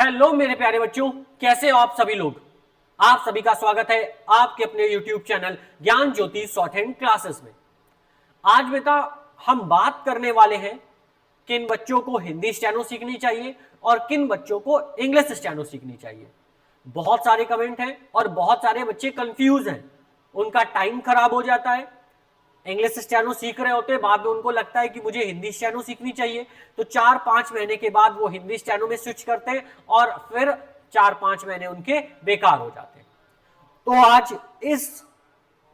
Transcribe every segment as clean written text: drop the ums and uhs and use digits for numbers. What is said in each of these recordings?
Hello मेरे प्यारे बच्चों, कैसे हो आप सभी लोग। आप सभी का स्वागत है आपके अपने YouTube चैनल ज्ञान ज्योति शॉर्ट हैंड क्लासेस में। आज बेटा हम बात करने वाले हैं किन बच्चों को हिंदी स्टेनो सीखनी चाहिए और किन बच्चों को इंग्लिश स्टेनो सीखनी चाहिए। बहुत सारे कमेंट हैं और बहुत सारे बच्चे कंफ्यूज हैं, उनका टाइम खराब हो जाता है। इंग्लिश स्टेनो सीख रहे होते हैं, बाद में उनको लगता है कि मुझे हिंदी स्टेनो सीखनी चाहिए, तो 4-5 महीने के बाद वो हिंदी स्टेनो में स्विच करते हैं और फिर 4-5 महीने उनके बेकार हो जाते हैं। तो आज इस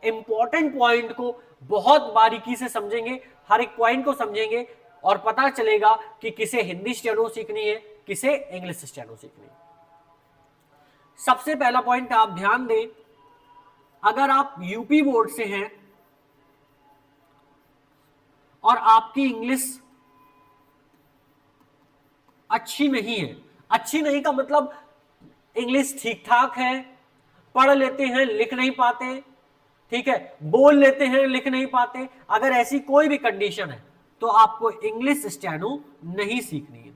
इंपॉर्टेंट पॉइंट को बहुत बारीकी से समझेंगे, हर एक पॉइंट को समझेंगे और पता चलेगा कि किसे हिंदी स्टेनो सीखनी है, किसे इंग्लिश स्टेनो सीखनी है। सबसे पहला पॉइंट आप ध्यान दें, अगर आप यूपी बोर्ड से हैं और आपकी इंग्लिश अच्छी नहीं है, अच्छी नहीं का मतलब इंग्लिश ठीक ठाक है, पढ़ लेते हैं लिख नहीं पाते, ठीक है, बोल लेते हैं लिख नहीं पाते, अगर ऐसी कोई भी कंडीशन है तो आपको इंग्लिश स्टेनो नहीं सीखनी है।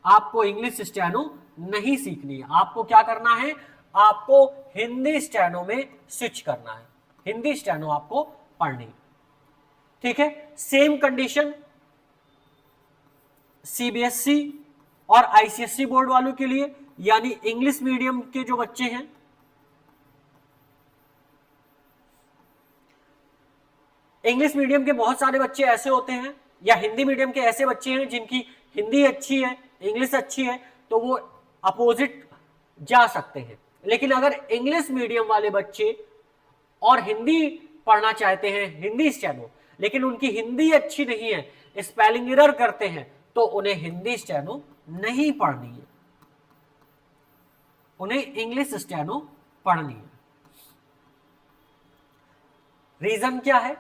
आपको इंग्लिश स्टेनो नहीं सीखनी है। आपको क्या करना है, आपको हिंदी स्टेनो में स्विच करना है, हिंदी स्टेनो आपको पढ़नी है, ठीक है। सेम कंडीशन सीबीएसई और आईसीएसई बोर्ड वालों के लिए, यानी इंग्लिश मीडियम के जो बच्चे हैं, इंग्लिश मीडियम के बहुत सारे बच्चे ऐसे होते हैं या हिंदी मीडियम के ऐसे बच्चे हैं जिनकी हिंदी अच्छी है, इंग्लिश अच्छी है, तो वो अपोजिट जा सकते हैं। लेकिन अगर इंग्लिश मीडियम वाले बच्चे और हिंदी पढ़ना चाहते हैं, हिंदी स्टेनो, लेकिन उनकी हिंदी अच्छी नहीं है, स्पेलिंग एरर करते हैं, तो उन्हें हिंदी स्टेनो नहीं पढ़नी है, उन्हें इंग्लिश स्टेनो पढ़नी है। रीजन क्या है?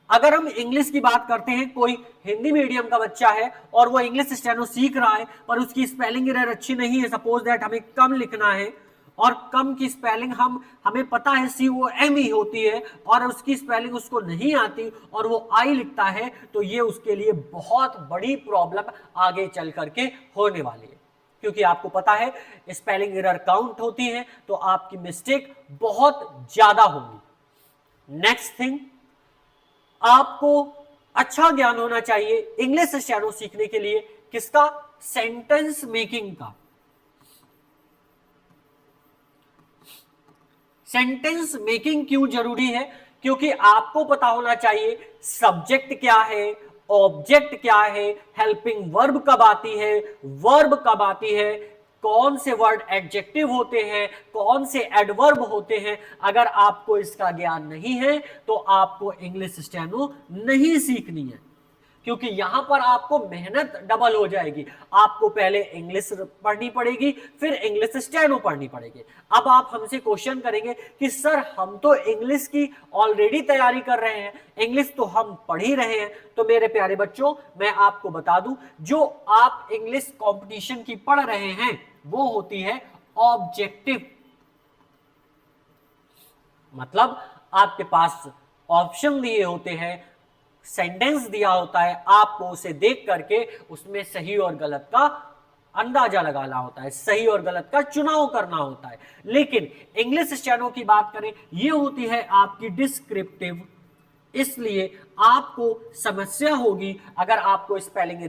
अगर हम इंग्लिश की बात करते हैं, कोई हिंदी मीडियम का बच्चा है और वो इंग्लिश स्टेनो सीख रहा है पर उसकी स्पेलिंग एरर अच्छी नहीं है, सपोज दैट हमें कम लिखना है और कम की स्पेलिंग हमें पता है COM ही होती है और उसकी स्पेलिंग उसको नहीं आती और वो आई लिखता है, तो ये उसके लिए बहुत बड़ी प्रॉब्लम आगे चल करके होने वाली है, क्योंकि आपको पता है स्पेलिंग एरर काउंट होती है तो आपकी मिस्टेक बहुत ज्यादा होगी। नेक्स्ट थिंग, आपको अच्छा ज्ञान होना चाहिए इंग्लिश स्टेनो सीखने के लिए, किसका? सेंटेंस मेकिंग का। सेंटेंस मेकिंग क्यों जरूरी है? क्योंकि आपको पता होना चाहिए सब्जेक्ट क्या है, ऑब्जेक्ट क्या है, हेल्पिंग वर्ब कब आती है, वर्ब कब आती है, कौन से वर्ड एडजेक्टिव होते हैं, कौन से एडवर्ब होते हैं। अगर आपको इसका ज्ञान नहीं है तो आपको इंग्लिश स्टेनो नहीं सीखनी है, क्योंकि यहां पर आपको मेहनत डबल हो जाएगी। आपको पहले इंग्लिश पढ़नी पड़ेगी, फिर इंग्लिश स्टेनो पढ़नी पड़ेगी। अब आप हमसे क्वेश्चन करेंगे कि सर हम तो इंग्लिश की ऑलरेडी तैयारी कर रहे हैं, इंग्लिश तो हम पढ़ ही रहे हैं। तो मेरे प्यारे बच्चों, मैं आपको बता दूं, जो आप इंग्लिश कंपटीशन की पढ़ रहे हैं वो होती है ऑब्जेक्टिव, मतलब आपके पास ऑप्शन दिए होते हैं, सेंटेंस दिया होता है, आपको उसे देख करके उसमें सही और गलत का अंदाजा लगाना होता है, सही और गलत का चुनाव करना होता है। लेकिन इंग्लिश स्टेनो की बात करें, ये होती है आपकी डिस्क्रिप्टिव, इसलिए आपको समस्या होगी अगर आपको स्पेलिंग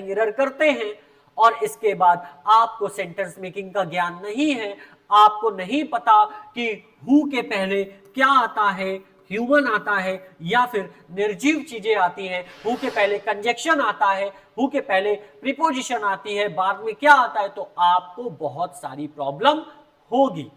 एरर करते हैं और इसके बाद आपको सेंटेंस मेकिंग का ज्ञान नहीं है, आपको नहीं पता कि हु के पहले क्या आता है, ह्यूमन आता है या फिर निर्जीव चीजें आती हैं, हु के पहले कंजक्शन आता है, हु के पहले प्रीपोजिशन आती है, बाद में क्या आता है, तो आपको बहुत सारी प्रॉब्लम होगी।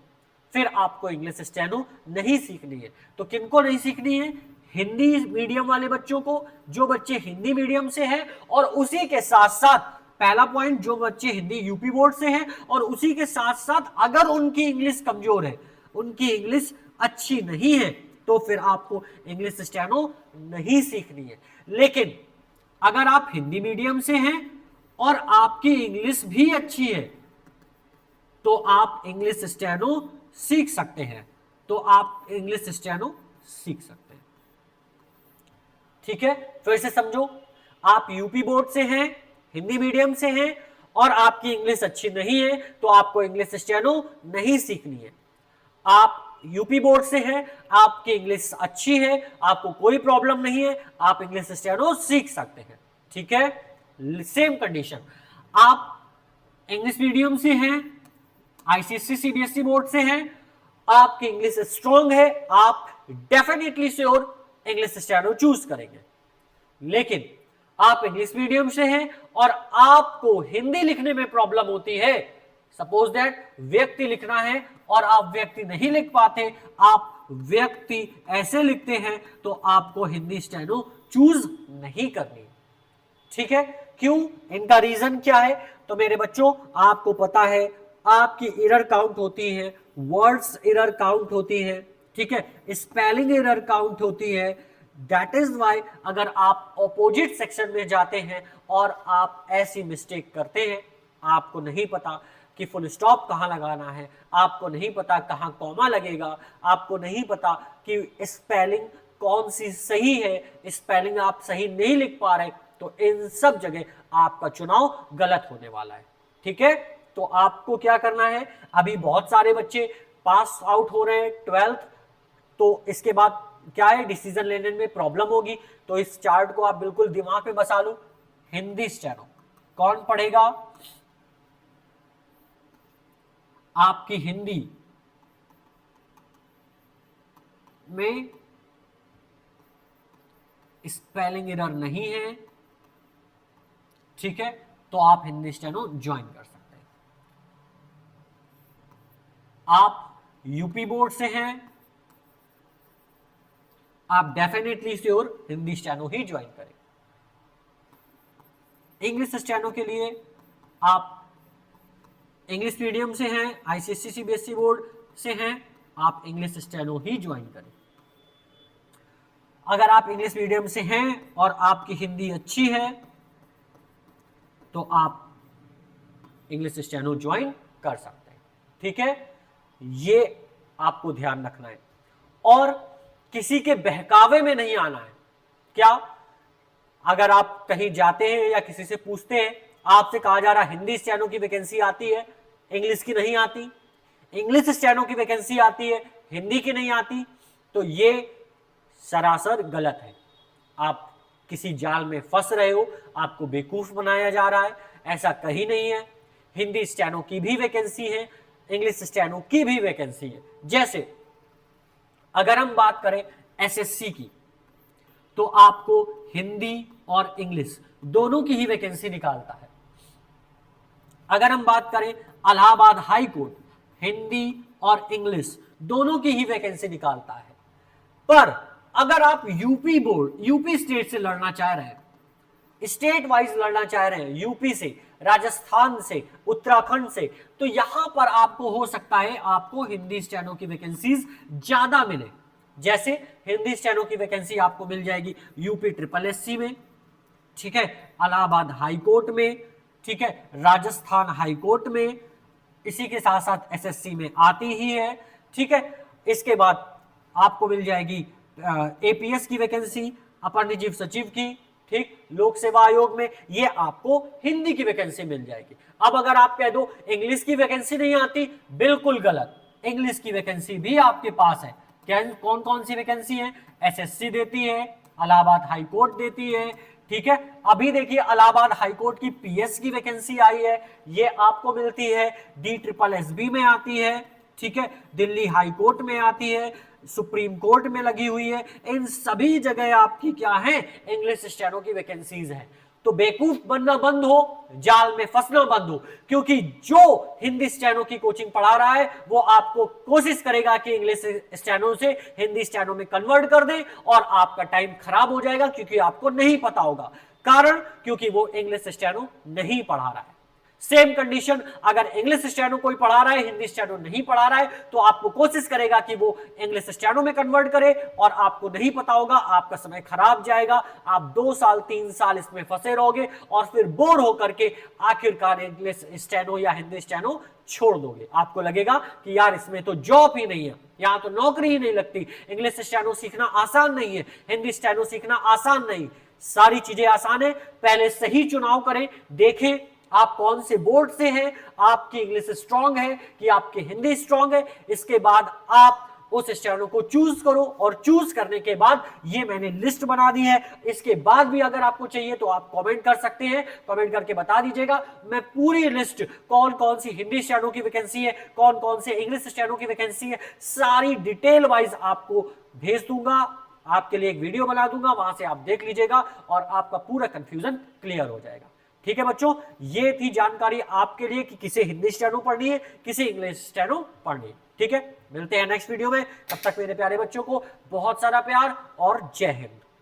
फिर आपको इंग्लिश स्टेनो नहीं सीखनी है। तो किनको नहीं सीखनी है? हिंदी मीडियम वाले बच्चों को, जो बच्चे हिंदी मीडियम से हैं, और उसी के साथ साथ पहला पॉइंट, जो बच्चे हिंदी यूपी बोर्ड से हैं और उसी के साथ साथ अगर उनकी इंग्लिश कमजोर है, उनकी इंग्लिश अच्छी नहीं है, तो फिर आपको इंग्लिश स्टेनो नहीं सीखनी है। लेकिन अगर आप हिंदी मीडियम से हैं और आपकी इंग्लिश भी अच्छी है तो आप इंग्लिश स्टेनो सीख सकते हैं, तो आप इंग्लिश स्टेनो सीख सकते हैं। ठीक है, फिर से समझो, आप यूपी बोर्ड से हैं, हिंदी मीडियम से हैं और आपकी इंग्लिश अच्छी नहीं है तो आपको इंग्लिश स्टेनो नहीं सीखनी है। आप यूपी बोर्ड से हैं, आपकी इंग्लिश अच्छी है, आपको कोई प्रॉब्लम नहीं है, आप इंग्लिश स्टेनो सीख सकते हैं, ठीक है। सेम कंडीशन, आप इंग्लिश मीडियम से हैं, आईसीएससी सीबीएसई बोर्ड से हैं, आपकी इंग्लिश स्ट्रांग है, आप definitely sure English steno choose करेंगे। लेकिन आप इंग्लिश मीडियम से हैं और आपको हिंदी लिखने में प्रॉब्लम होती है, सपोज दैट व्यक्ति लिखना है और आप व्यक्ति नहीं लिख पाते, आप व्यक्ति ऐसे लिखते हैं, तो आपको हिंदी स्टेनो चूज नहीं करनी, ठीक है। क्यों? इनका रीजन क्या है? तो मेरे बच्चों आपको पता है आपकी एरर काउंट होती है, वर्ड्स एरर काउंट होती है, ठीक है, स्पेलिंग एरर काउंट होती है। दैट इज वाई अगर आप ऑपोजिट सेक्शन में जाते हैं और आप ऐसी मिस्टेक करते हैं, आपको नहीं पता कि फुल स्टॉप कहां लगाना है, आपको नहीं पता कहां कॉमा लगेगा, आपको नहीं पता कि स्पेलिंग कौन सी सही है, स्पेलिंग आप सही नहीं लिख पा रहे, तो इन सब जगह आपका चुनाव गलत होने वाला है, ठीक है। तो आपको क्या करना है, अभी बहुत सारे बच्चे पास आउट हो रहे हैं 12th, तो इसके बाद क्या है, डिसीजन लेने में प्रॉब्लम होगी, तो इस चार्ट को आप बिल्कुल दिमाग में बसा लो। हिंदी स्टेनो कौन पढ़ेगा? आपकी हिंदी में स्पेलिंग एरर नहीं है, ठीक है, तो आप हिंदी स्टेनो ज्वाइन कर सकते हैं। आप यूपी बोर्ड से हैं, आप डेफिनेटली श्योर हिंदी स्टेनो ही ज्वाइन करें। इंग्लिश स्टेनो के लिए आप इंग्लिश मीडियम से हैं, आईसीएससी सीबीएसई बोर्ड से हैं, आप इंग्लिश स्टेनो ही ज्वाइन करें। अगर आप इंग्लिश मीडियम से हैं और आपकी हिंदी अच्छी है तो आप इंग्लिश स्टेनो ज्वाइन कर सकते हैं, ठीक है। ये आपको ध्यान रखना है और किसी के बहकावे में नहीं आना है। क्या? अगर आप कहीं जाते हैं या किसी से पूछते हैं, आपसे कहा जा रहा है हिंदी स्टेनो की वैकेंसी आती है, इंग्लिश की नहीं आती, इंग्लिश स्टेनो की वैकेंसी आती है, हिंदी की नहीं आती, तो ये सरासर गलत है। आप किसी जाल में फंस रहे हो, आपको बेवकूफ बनाया जा रहा है, ऐसा कहीं नहीं है। हिंदी स्टेनो की भी वैकेंसी है, इंग्लिश स्टेनो की भी वैकेंसी है। जैसे अगर हम बात करें एसएससी की, तो आपको हिंदी और इंग्लिश दोनों की ही वैकेंसी निकालता है। अगर हम बात करें इलाहाबाद हाई कोर्ट, हिंदी और इंग्लिश दोनों की ही वैकेंसी निकालता है। पर अगर आप यूपी बोर्ड, यूपी स्टेट से लड़ना चाह रहे हैं, स्टेट वाइज लड़ना चाह रहे हैं, यूपी से, राजस्थान से, उत्तराखंड से, तो यहां पर आपको हो सकता है आपको हिंदी स्टेनो की वैकेंसीज ज्यादा मिले। जैसे हिंदी स्टेनो की वैकेंसी आपको मिल जाएगी यूपी SSSC में, ठीक है, इलाहाबाद हाई कोर्ट में, ठीक है, राजस्थान हाई कोर्ट में, इसी के साथ साथ एसएससी में आती ही है, ठीक है। इसके बाद आपको मिल जाएगी एपीएस की वैकेंसी, अपर निजीव सचिव की, ठीक, लोक सेवा आयोग में, ये आपको हिंदी की वैकेंसी मिल जाएगी। अब अगर आप कह दो इंग्लिश की वैकेंसी नहीं आती, बिल्कुल गलत, इंग्लिश की वैकेंसी भी आपके पास है। क्या कौन कौन सी वैकेंसी है? एसएससी देती है, इलाहाबाद हाई कोर्ट देती है, ठीक है। अभी देखिए इलाहाबाद हाई कोर्ट की पीएस की वैकेंसी आई है, ये आपको मिलती है, DSSB में आती है, ठीक है, दिल्ली हाई कोर्ट में आती है, सुप्रीम कोर्ट में लगी हुई है, इन सभी जगह आपकी क्या है, इंग्लिश स्टेनो की वैकेंसीज है। तो बेवकूफ बनना बंद हो, जाल में फंसना बंद हो, क्योंकि जो हिंदी स्टेनो की कोचिंग पढ़ा रहा है वो आपको कोशिश करेगा कि इंग्लिश स्टेनो से हिंदी स्टेनो में कन्वर्ट कर दे, और आपका टाइम खराब हो जाएगा क्योंकि आपको नहीं पता होगा। कारण क्योंकि वो इंग्लिश स्टेनो नहीं पढ़ा रहा है। सेम कंडीशन, अगर इंग्लिश स्टेनो कोई पढ़ा रहा है, हिंदी स्टेनो नहीं पढ़ा रहा है, तो आपको कोशिश करेगा कि वो इंग्लिश स्टेनो में कन्वर्ट करे, और आपको नहीं पता होगा, आपका समय खराब जाएगा, आप 2 साल 3 साल इसमें फंसे रहोगे, और फिर बोर होकर के आखिरकार इंग्लिश स्टेनो या हिंदी स्टेनो छोड़ दोगे। आपको लगेगा कि यार इसमें तो जॉब ही नहीं है, यहां तो नौकरी ही नहीं लगती, इंग्लिश स्टेनो सीखना आसान नहीं है, हिंदी स्टेनो सीखना आसान नहीं। सारी चीजें आसान है, पहले सही चुनाव करें, देखें, आप कौन से बोर्ड से हैं, आपकी इंग्लिश स्ट्रांग है कि आपकी हिंदी स्ट्रांग है। इसके बाद आप उस स्टेनो को चूज करो, और चूज करने के बाद ये मैंने लिस्ट बना दी है। इसके बाद भी अगर आपको चाहिए तो आप कमेंट कर सकते हैं, कमेंट करके बता दीजिएगा। मैं पूरी लिस्ट, कौन कौन सी हिंदी स्टेनो की वैकेंसी है, कौन कौन से इंग्लिश स्टेनो की वैकेंसी है, सारी डिटेल वाइज आपको भेज दूंगा, आपके लिए एक वीडियो बना दूंगा, वहां से आप देख लीजिएगा और आपका पूरा कंफ्यूजन क्लियर हो जाएगा। ठीक है बच्चों, ये थी जानकारी आपके लिए कि किसे हिंदी स्टेनो पढ़नी है, किसे इंग्लिश स्टेनो पढ़नी है। ठीक है, मिलते हैं नेक्स्ट वीडियो में। तब तक मेरे प्यारे बच्चों को बहुत सारा प्यार और जय हिंद।